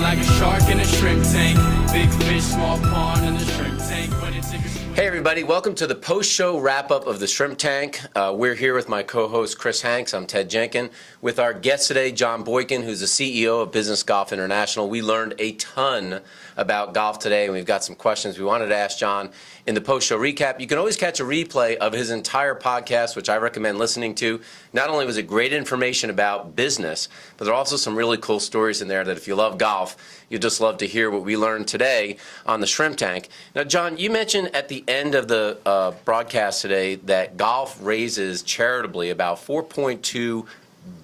like a shark in a shrimp tank. Big fish, small pond in the shrimp tank. When it take a swim. Hey everybody, welcome to the post-show wrap-up of the Shrimp Tank. We're here with my co-host Chris Hanks. I'm Ted Jenkin. With our guest today, John Boykin, who's the CEO of Business Golf International. We learned a ton about golf today, and we've got some questions we wanted to ask John in the post-show recap. You can always catch a replay of his entire podcast, which I recommend listening to. Not only was it great information about business, but there are also some really cool stories in there that if you love golf, you'll just love to hear what we learned today on the Shrimp Tank. Now, John, you mentioned at the end of the broadcast today that golf raises charitably about $4.2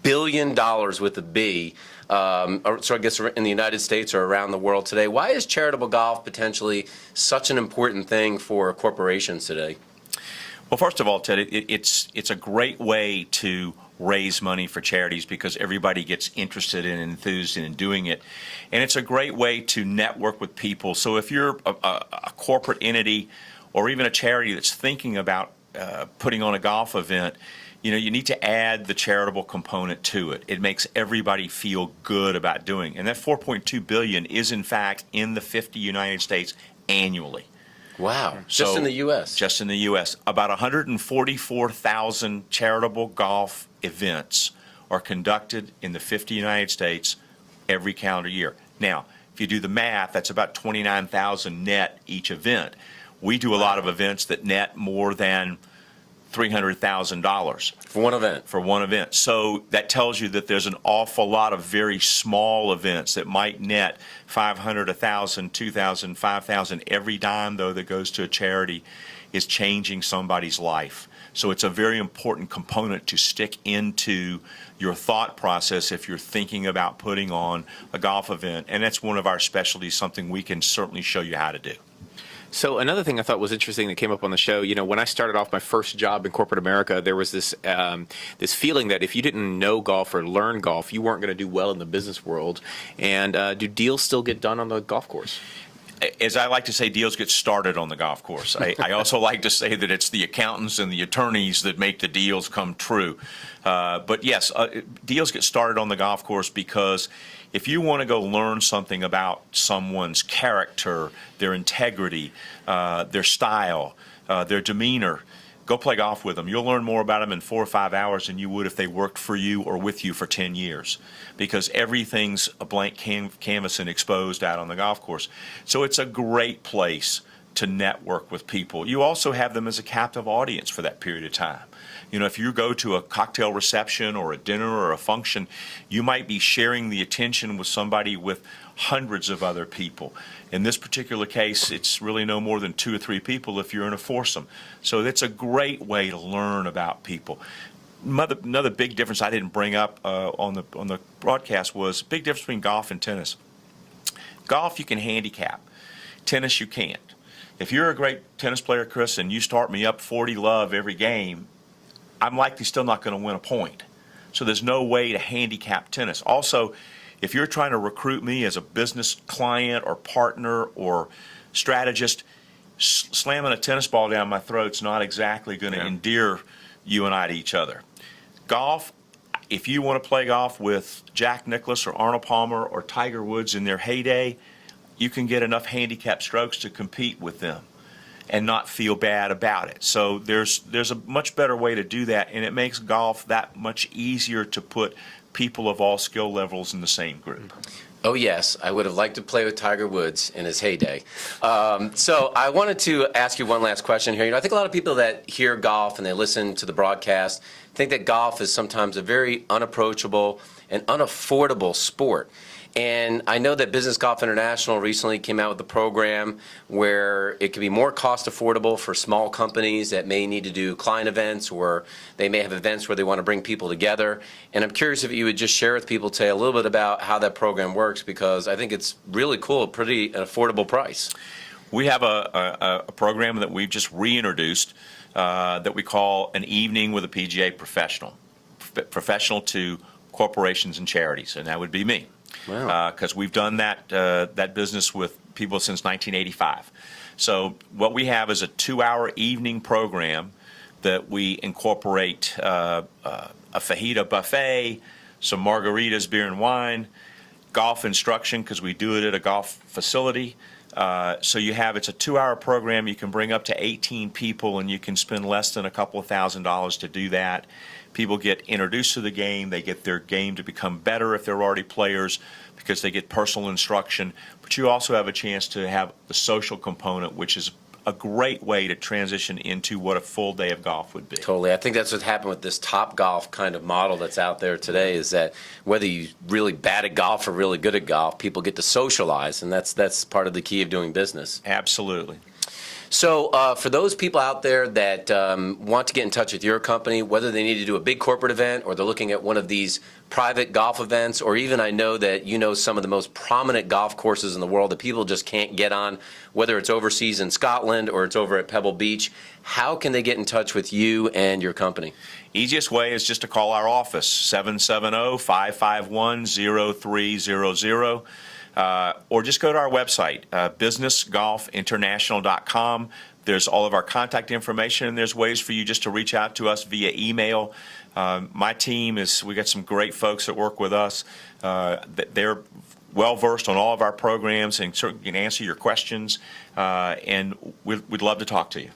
billion with a B. So I guess in the United States or around the world today. Why is charitable golf potentially such an important thing for corporations today? Well, first of all, Ted, it's a great way to raise money for charities because everybody gets interested and enthused in doing it. And it's a great way to network with people. So if you're a corporate entity or even a charity that's thinking about putting on a golf event, you need to add the charitable component to it. It makes everybody feel good about doing it. And that $4.2 billion is, in fact, in the 50 United States annually. Wow. Just in the U.S.? Just in the U.S. About 144,000 charitable golf events are conducted in the 50 United States every calendar year. Now, if you do the math, that's about 29,000 net each event. We do a lot of events that net more than $300,000 for one event. For one event. So that tells you that there's an awful lot of very small events that might net $500, $1,000, $2,000, $5,000. Every dime, though, that goes to a charity is changing somebody's life. So it's a very important component to stick into your thought process if you're thinking about putting on a golf event. And that's one of our specialties, something we can certainly show you how to do. So another thing I thought was interesting that came up on the show, when I started off my first job in corporate America, there was this this feeling that if you didn't know golf or learn golf, you weren't going to do well in the business world. And do deals still get done on the golf course? As I like to say, deals get started on the golf course. I also like to say that it's the accountants and the attorneys that make the deals come true. But yes, deals get started on the golf course because if you want to go learn something about someone's character, their integrity, their style, their demeanor, go play golf with them. You'll learn more about them in 4 or 5 hours than you would if they worked for you or with you for 10 years because everything's a blank canvas and exposed out on the golf course. So it's a great place to network with people. You also have them as a captive audience for that period of time. If you go to a cocktail reception or a dinner or a function, you might be sharing the attention with somebody with hundreds of other people. In this particular case, it's really no more than 2 or 3 people if you're in a foursome. So it's a great way to learn about people. Another big difference I didn't bring up on the broadcast was a big difference between golf and tennis. Golf, you can handicap. Tennis, you can't. If you're a great tennis player, Chris, and you start me up 40 love every game, I'm likely still not going to win a point. So there's no way to handicap tennis. Also, if you're trying to recruit me as a business client or partner or strategist, slamming a tennis ball down my throat's not exactly going to endear you and I to each other. Golf, if you want to play golf with Jack Nicklaus or Arnold Palmer or Tiger Woods in their heyday, you can get enough handicap strokes to compete with them and not feel bad about it. So there's a much better way to do that, and it makes golf that much easier to put people of all skill levels in the same group. Oh, yes. I would have liked to play with Tiger Woods in his heyday. So I wanted to ask you one last question here. I think a lot of people that hear golf and they listen to the broadcast think that golf is sometimes a very unapproachable and unaffordable sport. And I know that Business Golf International recently came out with a program where it can be more cost affordable for small companies that may need to do client events or they may have events where they want to bring people together. And I'm curious if you would just share with people today a little bit about how that program works because I think it's really cool, an affordable price. We have a program that we've just reintroduced that we call an evening with a PGA professional to corporations and charities, and that would be me. Wow. Because we've done that business with people since 1985. So what we have is a 2-hour evening program that we incorporate a fajita buffet, some margaritas, beer and wine, golf instruction because we do it at a golf facility. So it's a 2-hour program. You can bring up to 18 people, and you can spend less than a couple of $1,000s to do that. People get introduced to the game. They get their game to become better if they're already players because they get personal instruction. But you also have a chance to have the social component, which is a great way to transition into what a full day of golf would be. Totally. I think that's what happened with this Top Golf kind of model that's out there today, is that whether you really bad at golf or really good at golf, people get to socialize, and that's part of the key of doing business. Absolutely. So for those people out there that want to get in touch with your company, whether they need to do a big corporate event or they're looking at one of these private golf events, or even I know that you know some of the most prominent golf courses in the world that people just can't get on, whether it's overseas in Scotland or it's over at Pebble Beach, how can they get in touch with you and your company? Easiest way is just to call our office, 770-551-0300. Or just go to our website, businessgolfinternational.com. There's all of our contact information, and there's ways for you just to reach out to us via email. My team we got some great folks that work with us. They're well-versed on all of our programs and certainly can answer your questions, and we'd love to talk to you.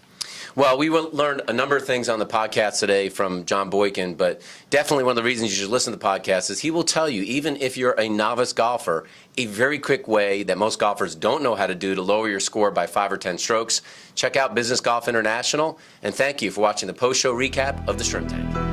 Well, we learned a number of things on the podcast today from John Boykin, but definitely one of the reasons you should listen to the podcast is he will tell you, even if you're a novice golfer, a very quick way that most golfers don't know how to do to lower your score by 5 or 10 strokes. Check out Business Golf International, and thank you for watching the post-show recap of the Shrimp Tank.